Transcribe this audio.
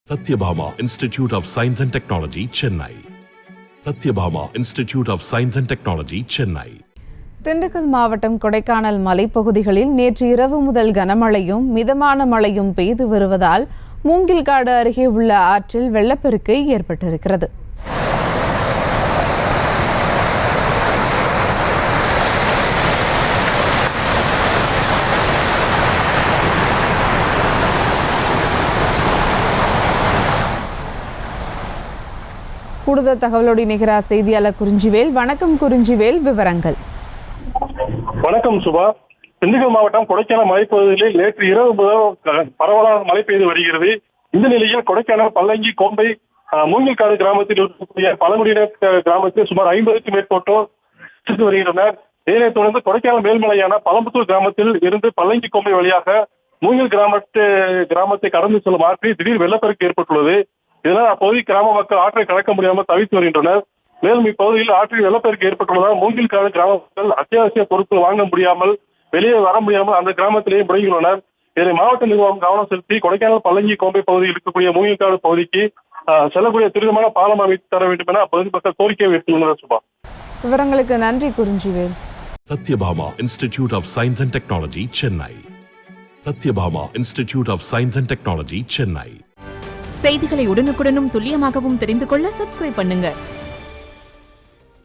Satyabhama Institute of Science and Technology, Chennai. Satyabhama Institute of Science and Technology, Chennai. Dindigul மாவட்டம் கொடைக்கானல் மலைப்பகுதிகளில் நேற்று இரவு முதல் கனமழையும் மிதமான மழையும் பெய்து வருவதால் மூங்கில்காடு அருகே உள்ள ஆற்றில் வெள்ளப்பெருக்கு ஏற்பட்டிருக்கிறது. கூடுதல் தகவலோடு இணைகிறார் செய்தியாளர் குறிஞ்சிவேல். வணக்கம் குறிஞ்சிவேல், விவரங்கள். வணக்கம் சுபா. திண்டுக்கல் மாவட்டம் கொடைக்கானல் மலைப்பகுதிகளில் நேற்று இரவு முதல் பரவலாக மழை பெய்து வருகிறது. இந்த நிலையில் கொடைக்கானல் பல்லங்கி கோம்பை மூங்கில்காடு கிராமத்தில் இருக்கக்கூடிய பழங்குடியினர் கிராமத்தில் சுமார் 50க்கும் மேற்பட்டோர் சென்று வருகின்றனர். இதனைத் தொடர்ந்து கொடைக்கானல் மேல்மலையான பழம்புத்தூர் கிராமத்தில் இருந்து பல்லங்கி கோம்பை வழியாக மூங்கில் கிராமத்தை கடந்து செல்லும் ஆற்றில் திடீர் வெள்ளப்பெருக்கு ஏற்பட்டுள்ளது. இதனால் அப்பகுதி கிராம மக்கள் ஆற்றை கடக்க முடியாமல் தவித்து வருகின்றனர். மேலும் இப்பகுதியில் ஆற்றில் வெள்ளப்பெருக்கு ஏற்பட்டுள்ளதால் மூங்கில்காடு கிராம மக்கள் அத்தியாவசிய பொருட்கள் வாங்க முடியாமல் வெளியே வர முடியாமல் அந்த கிராமத்திலேயே முடங்கியுள்ளனர். இதனை மாவட்ட நிர்வாகம் கவனம் செலுத்தி கொடைக்கானல் பல்லங்கி கோம்பை பகுதியில் இருக்கக்கூடிய மூங்கில்காடு பகுதிக்கு செல்லக்கூடிய துரிதமான பாலம் அமைத்து தர வேண்டும் என அப்பகுதி மக்கள் கோரிக்கை வைத்துள்ளனர். சுபா, விவரங்களுக்கு நன்றி குறிஞ்சிவேல். Satyabhama Institute of Science and Technology, Chennai. Satyabhama Institute of Science and Technology, Chennai. செய்திகளை உடனுக்குடனும் துல்லியமாகவும் தெரிந்து கொள்ள சப்ஸ்கிரைப் பண்ணுங்க.